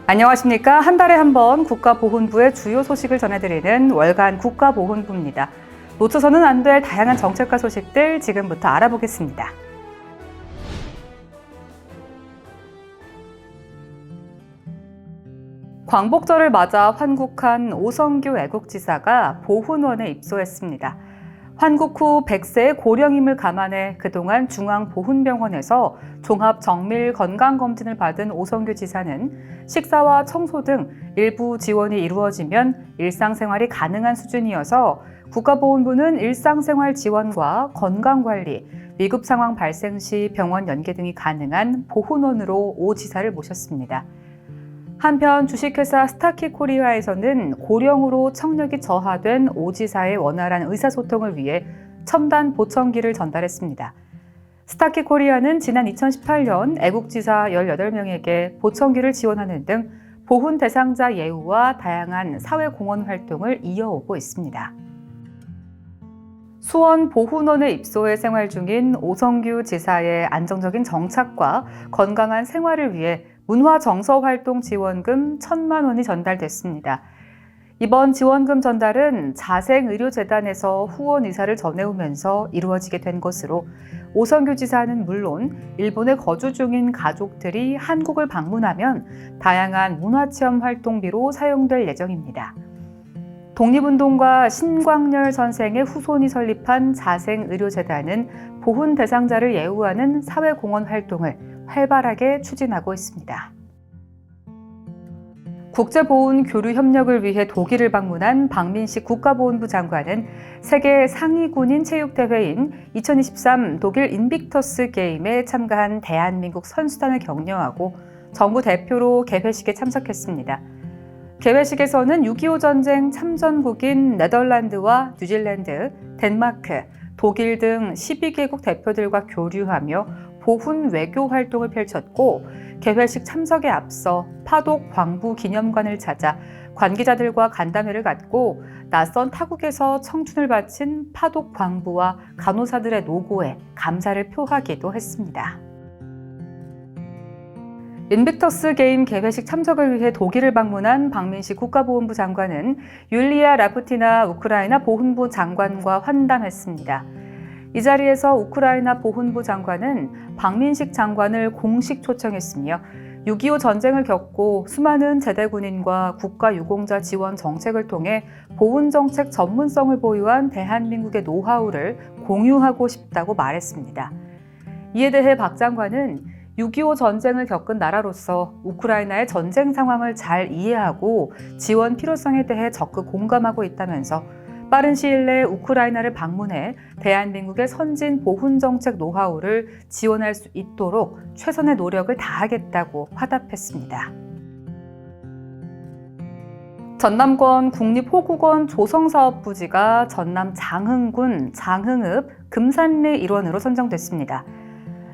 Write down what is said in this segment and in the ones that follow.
안녕하십니까. 한 달에 한 번 국가보훈부의 주요 소식을 전해드리는 월간 국가보훈부입니다. 놓쳐서는 안 될 다양한 정책과 소식들 지금부터 알아보겠습니다. 광복절을 맞아 환국한 오성규 애국지사가 보훈원에 입소했습니다. 환국 후 100세의 고령임을 감안해 그동안 중앙보훈병원에서 종합정밀건강검진을 받은 오성규 지사는 식사와 청소 등 일부 지원이 이루어지면 일상생활이 가능한 수준이어서 국가보훈부는 일상생활 지원과 건강관리, 위급 상황 발생 시 병원 연계 등이 가능한 보훈원으로 오 지사를 모셨습니다. 한편 주식회사 스타키코리아에서는 고령으로 청력이 저하된 오 지사의 원활한 의사소통을 위해 첨단 보청기를 전달했습니다. 스타키코리아는 지난 2018년 애국지사 18명에게 보청기를 지원하는 등 보훈 대상자 예우와 다양한 사회공헌 활동을 이어오고 있습니다. 수원 보훈원에 입소해 생활 중인 오성규 지사의 안정적인 정착과 건강한 생활을 위해 문화정서활동 지원금 1,000만 원이 전달됐습니다. 이번 지원금 전달은 자생의료재단에서 후원 의사를 전해오면서 이루어지게 된 것으로 오성규 지사는 물론 일본에 거주 중인 가족들이 한국을 방문하면 다양한 문화체험 활동비로 사용될 예정입니다. 독립운동가 신광렬 선생의 후손이 설립한 자생의료재단은 보훈 대상자를 예우하는 사회공헌 활동을 활발하게 추진하고 있습니다. 국제보훈 교류 협력을 위해 독일을 방문한 박민식 국가보훈부 장관은 세계 상위 군인 체육대회인 2023 독일 인빅터스 게임에 참가한 대한민국 선수단을 격려하고 정부 대표로 개회식에 참석했습니다. 개회식에서는 6.25 전쟁 참전국인 네덜란드와 뉴질랜드, 덴마크, 독일 등 12개국 대표들과 교류하며 보훈 외교 활동을 펼쳤고 개회식 참석에 앞서 파독 광부 기념관을 찾아 관계자들과 간담회를 갖고 낯선 타국에서 청춘을 바친 파독 광부와 간호사들의 노고에 감사를 표하기도 했습니다. 인빅터스 게임 개회식 참석을 위해 독일을 방문한 박민식 국가보훈부 장관은 율리아 라푸티나 우크라이나 보훈부 장관과 환담했습니다. 이 자리에서 우크라이나 보훈부 장관은 박민식 장관을 공식 초청했으며 6.25 전쟁을 겪고 수많은 제대 군인과 국가유공자 지원 정책을 통해 보훈정책 전문성을 보유한 대한민국의 노하우를 공유하고 싶다고 말했습니다. 이에 대해 박 장관은 6.25 전쟁을 겪은 나라로서 우크라이나의 전쟁 상황을 잘 이해하고 지원 필요성에 대해 적극 공감하고 있다면서 빠른 시일 내에 우크라이나를 방문해 대한민국의 선진 보훈 정책 노하우를 지원할 수 있도록 최선의 노력을 다하겠다고 화답했습니다. 전남권 국립호국원 조성사업부지가 전남 장흥군 장흥읍 금산리 일원으로 선정됐습니다.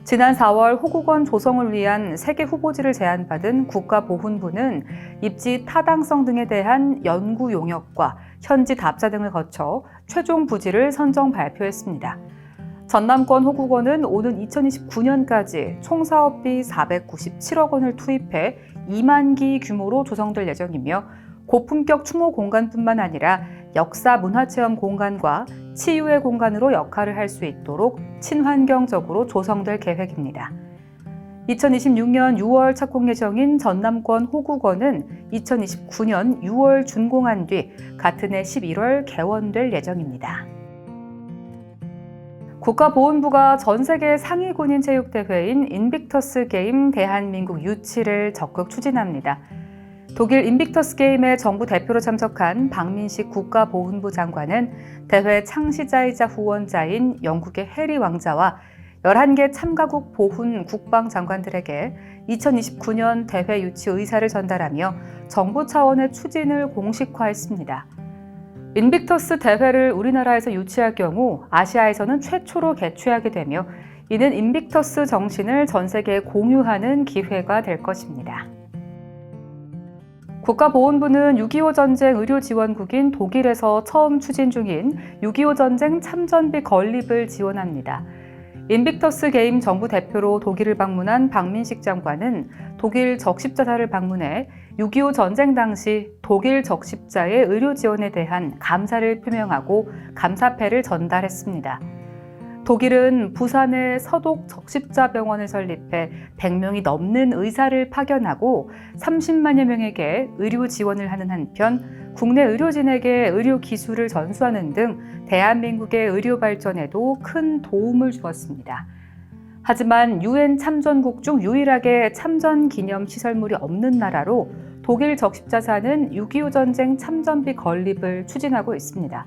지난 4월 호국원 조성을 위한 세계 후보지를 제안받은 국가보훈부는 입지 타당성 등에 대한 연구 용역과 현지 답사 등을 거쳐 최종 부지를 선정 발표했습니다. 전남권 호국원은 오는 2029년까지 총 사업비 497억 원을 투입해 2만 기 규모로 조성될 예정이며 고품격 추모 공간뿐만 아니라 역사 문화체험 공간과 치유의 공간으로 역할을 할 수 있도록 친환경적으로 조성될 계획입니다. 2026년 6월 착공 예정인 전남권 호국원은 2029년 6월 준공한 뒤 같은 해 11월 개원될 예정입니다. 국가보훈부가 전 세계 상위 군인 체육대회인 인빅터스 게임 대한민국 유치를 적극 추진합니다. 독일 인빅터스 게임에 정부 대표로 참석한 박민식 국가보훈부 장관은 대회 창시자이자 후원자인 영국의 해리 왕자와 11개 참가국 보훈 국방장관들에게 2029년 대회 유치 의사를 전달하며 정부 차원의 추진을 공식화했습니다. 인빅터스 대회를 우리나라에서 유치할 경우 아시아에서는 최초로 개최하게 되며 이는 인빅터스 정신을 전 세계에 공유하는 기회가 될 것입니다. 국가보훈부는 6.25 전쟁 의료지원국인 독일에서 처음 추진 중인 6.25 전쟁 참전비 건립을 지원합니다. 인빅터스 게임 정부 대표로 독일을 방문한 박민식 장관은 독일 적십자사를 방문해 6.25 전쟁 당시 독일 적십자의 의료 지원에 대한 감사를 표명하고 감사패를 전달했습니다. 독일은 부산에 서독 적십자병원을 설립해 100명이 넘는 의사를 파견하고 30만여 명에게 의료 지원을 하는 한편 국내 의료진에게 의료 기술을 전수하는 등 대한민국의 의료 발전에도 큰 도움을 주었습니다. 하지만 유엔 참전국 중 유일하게 참전 기념 시설물이 없는 나라로 독일 적십자사는 6.25 전쟁 참전비 건립을 추진하고 있습니다.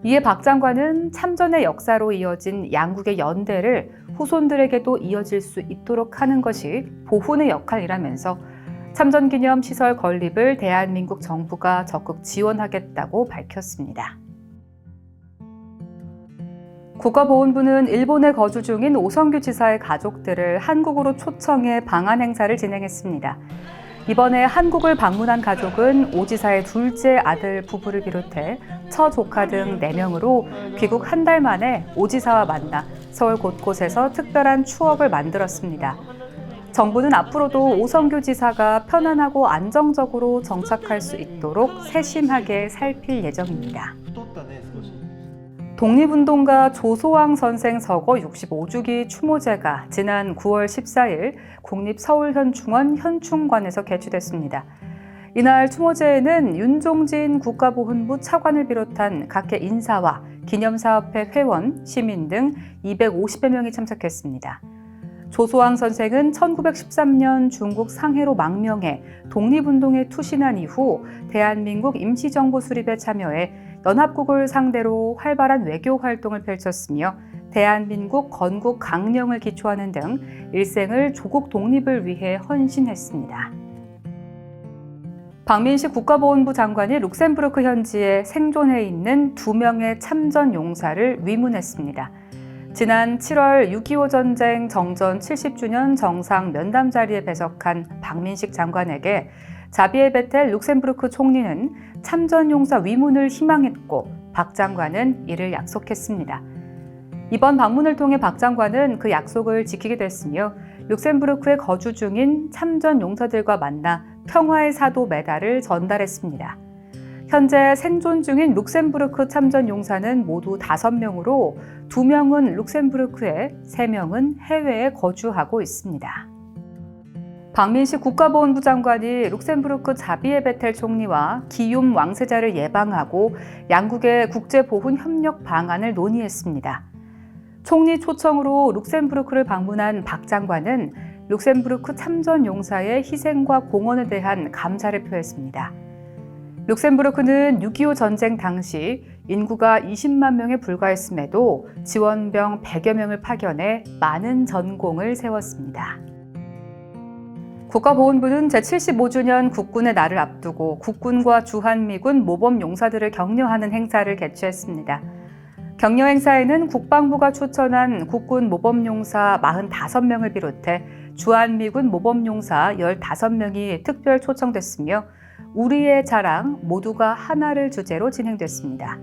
이에 박 장관은 참전의 역사로 이어진 양국의 연대를 후손들에게도 이어질 수 있도록 하는 것이 보훈의 역할이라면서 참전기념 시설 건립을 대한민국 정부가 적극 지원하겠다고 밝혔습니다. 국가보훈부는 일본에 거주 중인 오성규 지사의 가족들을 한국으로 초청해 방한 행사를 진행했습니다. 이번에 한국을 방문한 가족은 오 지사의 둘째 아들 부부를 비롯해 처조카 등 4명으로 귀국 한 달 만에 오 지사와 만나 서울 곳곳에서 특별한 추억을 만들었습니다. 정부는 앞으로도 오성규 지사가 편안하고 안정적으로 정착할 수 있도록 세심하게 살필 예정입니다. 독립운동가 조소왕 선생 서거 65주기 추모제가 지난 9월 14일 국립서울현충원 현충관에서 개최됐습니다. 이날 추모제에는 윤종진 국가보훈부 차관을 비롯한 각계 인사와 기념사업회 회원, 시민 등 250여 명이 참석했습니다. 조소왕 선생은 1913년 중국 상해로 망명해 독립운동에 투신한 이후 대한민국 임시정부 수립에 참여해 연합국을 상대로 활발한 외교 활동을 펼쳤으며 대한민국 건국 강령을 기초하는 등 일생을 조국 독립을 위해 헌신했습니다. 박민식 국가보훈부 장관이 룩셈부르크 현지에 생존해 있는 2명의 참전 용사를 위문했습니다. 지난 7월 6.25 전쟁 정전 70주년 정상 면담 자리에 배석한 박민식 장관에게 자비에 베텔 룩셈부르크 총리는 참전용사 위문을 희망했고 박 장관은 이를 약속했습니다. 이번 방문을 통해 박 장관은 그 약속을 지키게 됐으며 룩셈부르크에 거주 중인 참전용사들과 만나 평화의 사도 메달을 전달했습니다. 현재 생존 중인 룩셈부르크 참전용사는 모두 5명으로 2명은 룩셈부르크에 3명은 해외에 거주하고 있습니다. 박민식 국가보훈부 장관이 룩셈부르크 자비에 베텔 총리와 기욤 왕세자를 예방하고 양국의 국제보훈 협력 방안을 논의했습니다. 총리 초청으로 룩셈부르크를 방문한 박 장관은 룩셈부르크 참전 용사의 희생과 공헌에 대한 감사를 표했습니다. 룩셈부르크는 6.25 전쟁 당시 인구가 20만 명에 불과했음에도 지원병 100여 명을 파견해 많은 전공을 세웠습니다. 국가보훈부는 제75주년 국군의 날을 앞두고 국군과 주한미군 모범용사들을 격려하는 행사를 개최했습니다. 격려 행사에는 국방부가 추천한 국군 모범용사 45명을 비롯해 주한미군 모범용사 15명이 특별 초청됐으며 우리의 자랑 모두가 하나를 주제로 진행됐습니다.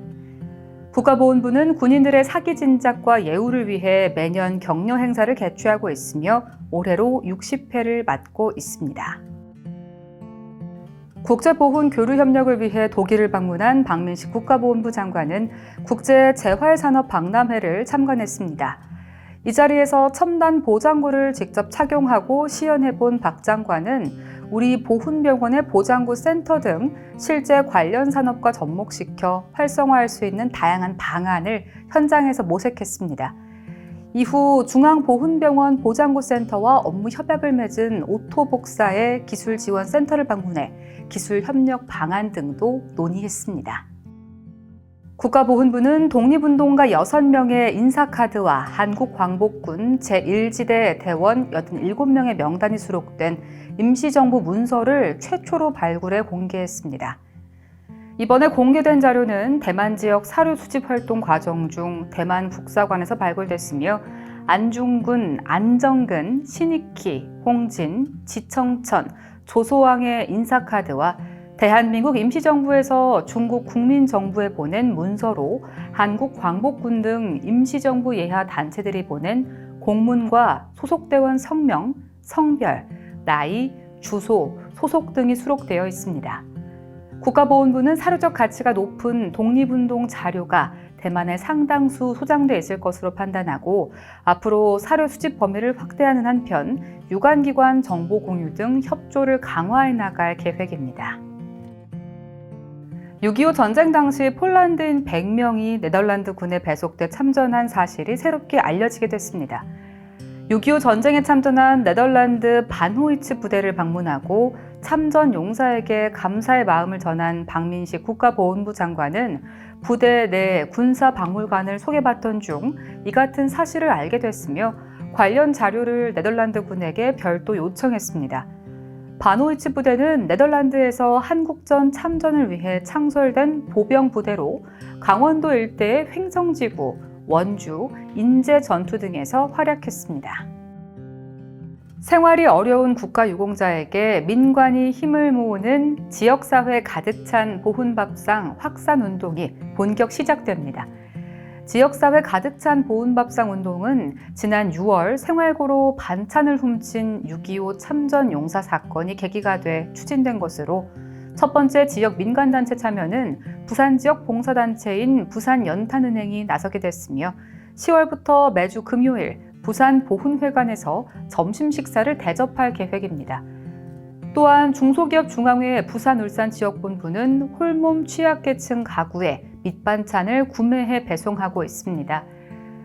국가보훈부는 군인들의 사기 진작과 예우를 위해 매년 격려 행사를 개최하고 있으며 올해로 60회를 맞고 있습니다. 국제보훈 교류 협력을 위해 독일을 방문한 박민식 국가보훈부 장관은 국제재활산업 박람회를 참관했습니다. 이 자리에서 첨단 보장구를 직접 착용하고 시연해본 박 장관은 우리 보훈병원의 보장구 센터 등 실제 관련 산업과 접목시켜 활성화할 수 있는 다양한 방안을 현장에서 모색했습니다. 이후 중앙보훈병원 보장구센터와 업무 협약을 맺은 오토복사의 기술지원센터를 방문해 기술협력 방안 등도 논의했습니다. 국가보훈부는 독립운동가 6명의 인사카드와 한국광복군 제1지대 대원 87명의 명단이 수록된 임시정부 문서를 최초로 발굴해 공개했습니다. 이번에 공개된 자료는 대만 지역 사료 수집 활동 과정 중 대만 국사관에서 발굴됐으며 안중근, 안정근, 신익희, 홍진, 지청천, 조소왕의 인사카드와 대한민국 임시정부에서 중국 국민정부에 보낸 문서로 한국광복군 등 임시정부 예하 단체들이 보낸 공문과 소속대원 성명, 성별, 나이, 주소, 소속 등이 수록되어 있습니다. 국가보훈부는 사료적 가치가 높은 독립운동 자료가 대만에 상당수 소장돼 있을 것으로 판단하고 앞으로 사료 수집 범위를 확대하는 한편 유관기관 정보 공유 등 협조를 강화해 나갈 계획입니다. 6.25 전쟁 당시 폴란드인 100명이 네덜란드군에 배속돼 참전한 사실이 새롭게 알려지게 됐습니다. 6.25 전쟁에 참전한 네덜란드 반호이츠 부대를 방문하고 참전 용사에게 감사의 마음을 전한 박민식 국가보훈부 장관은 부대 내 군사박물관을 소개받던 중 이 같은 사실을 알게 됐으며 관련 자료를 네덜란드군에게 별도 요청했습니다. 반호이츠 부대는 네덜란드에서 한국전 참전을 위해 창설된 보병 부대로 강원도 일대의 횡성지구, 원주, 인제 전투 등에서 활약했습니다. 생활이 어려운 국가유공자에게 민관이 힘을 모으는 지역사회 가득 찬 보훈밥상 확산운동이 본격 시작됩니다. 지역사회 가득 찬 보훈밥상 운동은 지난 6월 생활고로 반찬을 훔친 6.25 참전 용사 사건이 계기가 돼 추진된 것으로 첫 번째 지역 민간단체 참여는 부산 지역 봉사단체인 부산연탄은행이 나서게 됐으며 10월부터 매주 금요일 부산 보훈회관에서 점심 식사를 대접할 계획입니다. 또한 중소기업 중앙회 부산울산지역본부는 홀몸 취약계층 가구에 밑반찬을 구매해 배송하고 있습니다.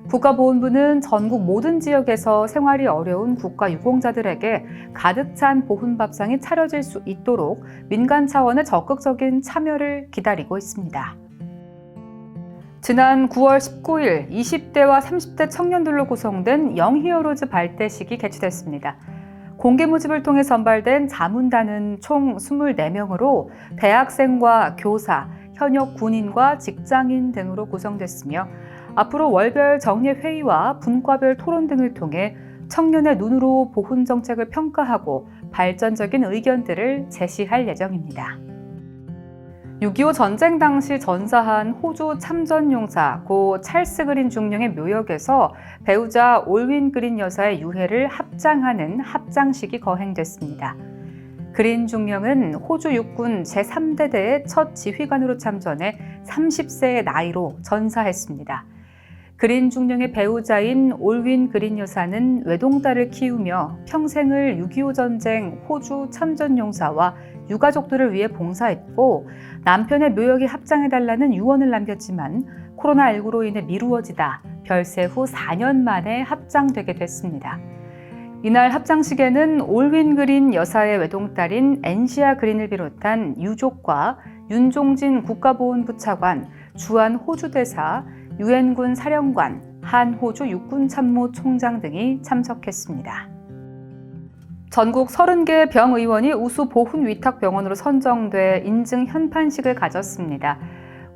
국가보훈부는 전국 모든 지역에서 생활이 어려운 국가유공자들에게 가득 찬 보훈밥상이 차려질 수 있도록 민간 차원의 적극적인 참여를 기다리고 있습니다. 지난 9월 19일 20대와 30대 청년들로 구성된 영히어로즈 발대식이 개최됐습니다. 공개 모집을 통해 선발된 자문단은 총 24명으로 대학생과 교사, 현역 군인과 직장인 등으로 구성됐으며 앞으로 월별 정례회의와 분과별 토론 등을 통해 청년의 눈으로 보훈 정책을 평가하고 발전적인 의견들을 제시할 예정입니다. 6.25 전쟁 당시 전사한 호주 참전용사 고 찰스 그린 중령의 묘역에서 배우자 올윈 그린 여사의 유해를 합장하는 합장식이 거행됐습니다. 그린 중령은 호주 육군 제3대대의 첫 지휘관으로 참전해 30세의 나이로 전사했습니다. 그린 중령의 배우자인 올윈 그린 여사는 외동딸을 키우며 평생을 6.25 전쟁 호주 참전용사와 유가족들을 위해 봉사했고 남편의 묘역에 합장해달라는 유언을 남겼지만 코로나19로 인해 미루어지다 별세 후 4년 만에 합장되게 됐습니다. 이날 합장식에는 올윈 그린 여사의 외동딸인 앤시아 그린을 비롯한 유족과 윤종진 국가보훈부 차관, 주한 호주 대사, 유엔군 사령관, 한호주 육군참모 총장 등이 참석했습니다. 전국 30개 병의원이 우수 보훈위탁병원으로 선정돼 인증 현판식을 가졌습니다.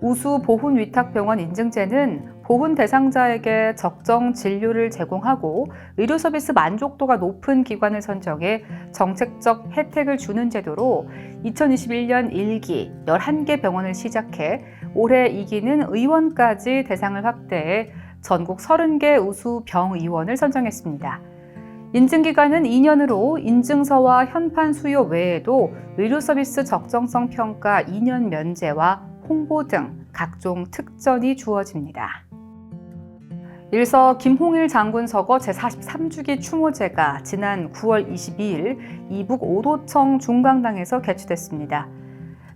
우수 보훈위탁병원 인증제는 보훈 대상자에게 적정 진료를 제공하고 의료 서비스 만족도가 높은 기관을 선정해 정책적 혜택을 주는 제도로 2021년 1기 11개 병원을 시작해 올해 2기는 의원까지 대상을 확대해 전국 30개 우수 병의원을 선정했습니다. 인증기간은 2년으로 인증서와 현판 수요 외에도 의료서비스 적정성 평가 2년 면제와 홍보 등 각종 특전이 주어집니다. 일서 김홍일 장군 서거 제43주기 추모제가 지난 9월 22일 이북 오도청 중강당에서 개최됐습니다.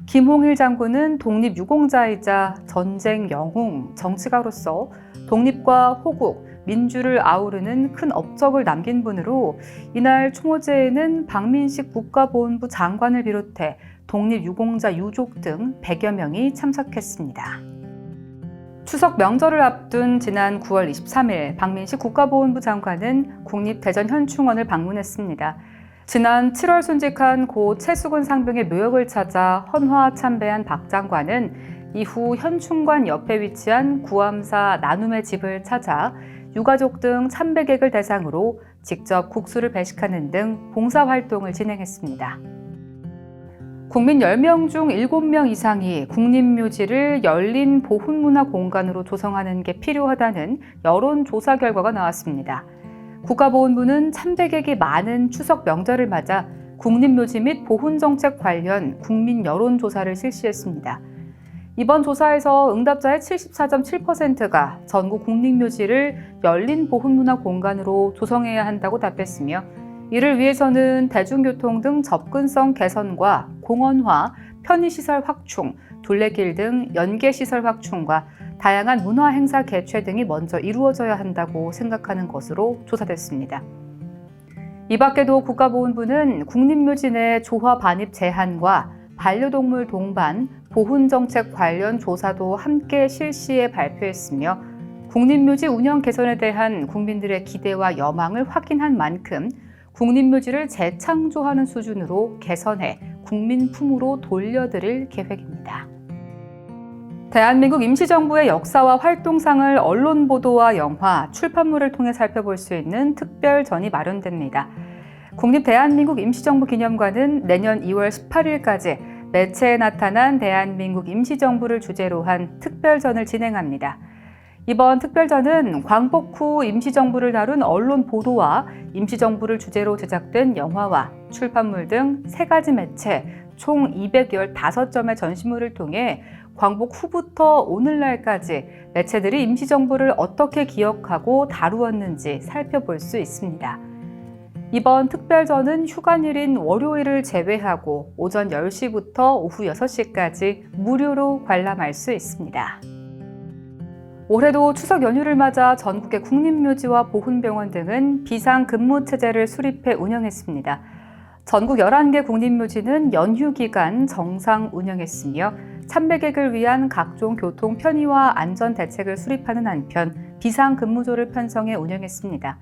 김홍일 장군은 독립유공자이자 전쟁 영웅, 정치가로서 독립과 호국, 민주를 아우르는 큰 업적을 남긴 분으로 이날 추모제에는 박민식 국가보훈부 장관을 비롯해 독립유공자 유족 등 100여 명이 참석했습니다. 추석 명절을 앞둔 지난 9월 23일 박민식 국가보훈부 장관은 국립대전현충원을 방문했습니다. 지난 7월 순직한 고 최수근 상병의 묘역을 찾아 헌화 참배한 박 장관은 이후 현충관 옆에 위치한 구암사 나눔의 집을 찾아 유가족 등 참배객을 대상으로 직접 국수를 배식하는 등 봉사활동을 진행했습니다. 국민 10명 중 7명 이상이 국립묘지를 열린 보훈문화공간으로 조성하는 게 필요하다는 여론조사 결과가 나왔습니다. 국가보훈부는 참배객이 많은 추석 명절을 맞아 국립묘지 및 보훈정책 관련 국민 여론조사를 실시했습니다. 이번 조사에서 응답자의 74.7%가 전국 국립묘지를 열린 보훈문화 공간으로 조성해야 한다고 답했으며, 이를 위해서는 대중교통 등 접근성 개선과 공원화, 편의시설 확충, 둘레길 등 연계시설 확충과 다양한 문화행사 개최 등이 먼저 이루어져야 한다고 생각하는 것으로 조사됐습니다. 이 밖에도 국가보훈부는 국립묘지 내 조화 반입 제한과 반려동물 동반, 보훈정책 관련 조사도 함께 실시해 발표했으며, 국립묘지 운영 개선에 대한 국민들의 기대와 여망을 확인한 만큼 국립묘지를 재창조하는 수준으로 개선해 국민 품으로 돌려드릴 계획입니다. 대한민국 임시정부의 역사와 활동상을 언론 보도와 영화, 출판물을 통해 살펴볼 수 있는 특별전이 마련됩니다. 국립대한민국 임시정부 기념관은 내년 2월 18일까지 매체에 나타난 대한민국 임시정부를 주제로 한 특별전을 진행합니다. 이번 특별전은 광복 후 임시정부를 다룬 언론 보도와 임시정부를 주제로 제작된 영화와 출판물 등 3가지 매체 총 215점의 전시물을 통해 광복 후부터 오늘날까지 매체들이 임시정부를 어떻게 기억하고 다루었는지 살펴볼 수 있습니다. 이번 특별전은 휴관일인 월요일을 제외하고 오전 10시부터 오후 6시까지 무료로 관람할 수 있습니다. 올해도 추석 연휴를 맞아 전국의 국립묘지와 보훈병원 등은 비상근무체제를 수립해 운영했습니다. 전국 11개 국립묘지는 연휴 기간 정상 운영했으며, 참배객을 위한 각종 교통 편의와 안전 대책을 수립하는 한편 비상근무조를 편성해 운영했습니다.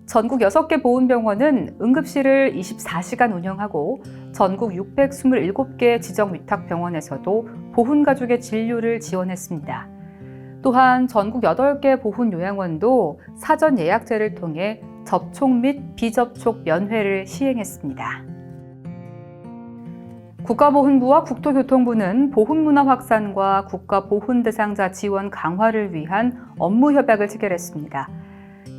전국 6개 보훈병원은 응급실을 24시간 운영하고 전국 627개 지정위탁병원에서도 보훈가족의 진료를 지원했습니다. 또한 전국 8개 보훈요양원도 사전 예약제를 통해 접촉 및 비접촉 면회를 시행했습니다. 국가보훈부와 국토교통부는 보훈문화 확산과 국가보훈 대상자 지원 강화를 위한 업무협약을 체결했습니다.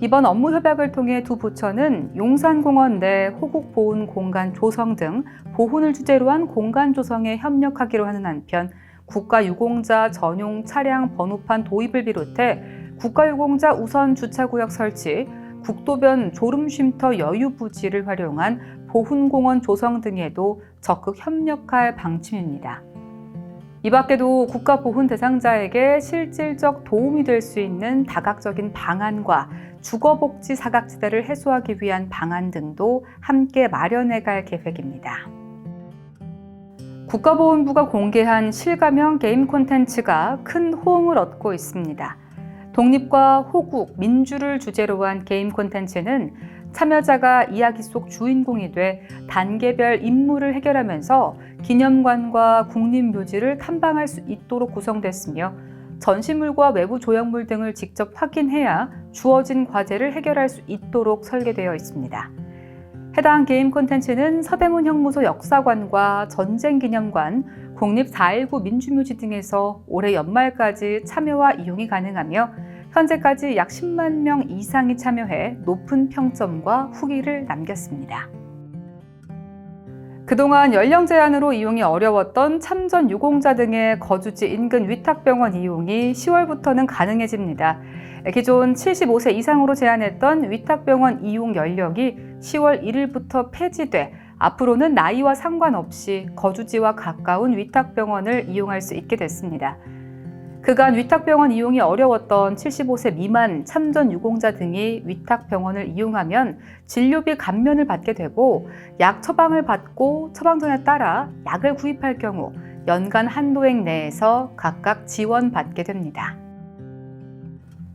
이번 업무협약을 통해 두 부처는 용산공원 내 호국보훈공간 조성 등 보훈을 주제로 한 공간 조성에 협력하기로 하는 한편, 국가유공자 전용 차량 번호판 도입을 비롯해 국가유공자 우선 주차구역 설치, 국도변 졸음쉼터 여유부지를 활용한 보훈공원 조성 등에도 적극 협력할 방침입니다. 이 밖에도 국가보훈 대상자에게 실질적 도움이 될 수 있는 다각적인 방안과 주거복지 사각지대를 해소하기 위한 방안 등도 함께 마련해 갈 계획입니다. 국가보훈부가 공개한 실가명 게임 콘텐츠가 큰 호응을 얻고 있습니다. 독립과 호국, 민주를 주제로 한 게임 콘텐츠는 참여자가 이야기 속 주인공이 돼 단계별 임무를 해결하면서 기념관과 국립묘지를 탐방할 수 있도록 구성됐으며, 전시물과 외부 조형물 등을 직접 확인해야 주어진 과제를 해결할 수 있도록 설계되어 있습니다. 해당 게임 콘텐츠는 서대문 형무소 역사관과 전쟁기념관, 국립 4.19 민주묘지 등에서 올해 연말까지 참여와 이용이 가능하며, 현재까지 약 10만 명 이상이 참여해 높은 평점과 후기를 남겼습니다. 그동안 연령 제한으로 이용이 어려웠던 참전 유공자 등의 거주지 인근 위탁병원 이용이 10월부터는 가능해집니다. 기존 75세 이상으로 제한했던 위탁병원 이용 연령이 10월 1일부터 폐지돼 앞으로는 나이와 상관없이 거주지와 가까운 위탁병원을 이용할 수 있게 됐습니다. 그간 위탁병원 이용이 어려웠던 75세 미만 참전 유공자 등이 위탁병원을 이용하면 진료비 감면을 받게 되고, 약 처방을 받고 처방전에 따라 약을 구입할 경우 연간 한도액 내에서 각각 지원받게 됩니다.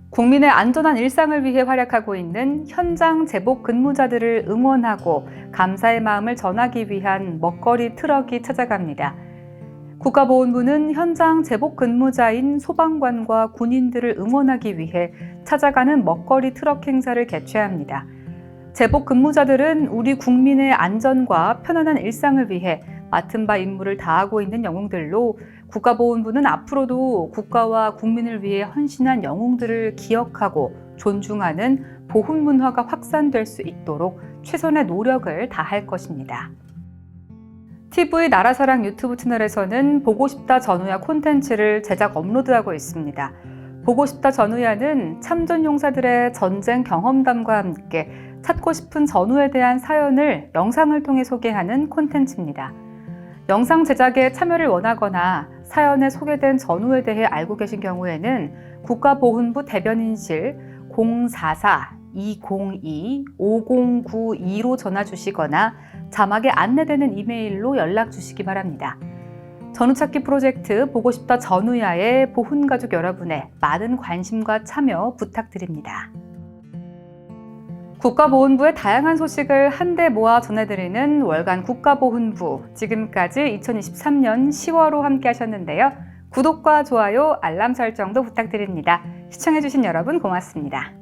국민의 안전한 일상을 위해 활약하고 있는 현장 제복 근무자들을 응원하고 감사의 마음을 전하기 위한 먹거리 트럭이 찾아갑니다. 국가보훈부는 현장 제복 근무자인 소방관과 군인들을 응원하기 위해 찾아가는 먹거리 트럭 행사를 개최합니다. 제복 근무자들은 우리 국민의 안전과 편안한 일상을 위해 맡은 바 임무를 다하고 있는 영웅들로, 국가보훈부는 앞으로도 국가와 국민을 위해 헌신한 영웅들을 기억하고 존중하는 보훈 문화가 확산될 수 있도록 최선의 노력을 다할 것입니다. TV 나라사랑 유튜브 채널에서는 보고 싶다 전우야 콘텐츠를 제작 업로드하고 있습니다. 보고 싶다 전우야는 참전 용사들의 전쟁 경험담과 함께 찾고 싶은 전우에 대한 사연을 영상을 통해 소개하는 콘텐츠입니다. 영상 제작에 참여를 원하거나 사연에 소개된 전우에 대해 알고 계신 경우에는 국가보훈부 대변인실 044-202-5092로 전화 주시거나 자막에 안내되는 이메일로 연락 주시기 바랍니다. 전우찾기 프로젝트 보고 싶다 전우야의 보훈가족 여러분의 많은 관심과 참여 부탁드립니다. 국가보훈부의 다양한 소식을 한데 모아 전해드리는 월간 국가보훈부, 지금까지 2023년 10월호 함께 하셨는데요. 구독과 좋아요, 알람 설정도 부탁드립니다. 시청해주신 여러분 고맙습니다.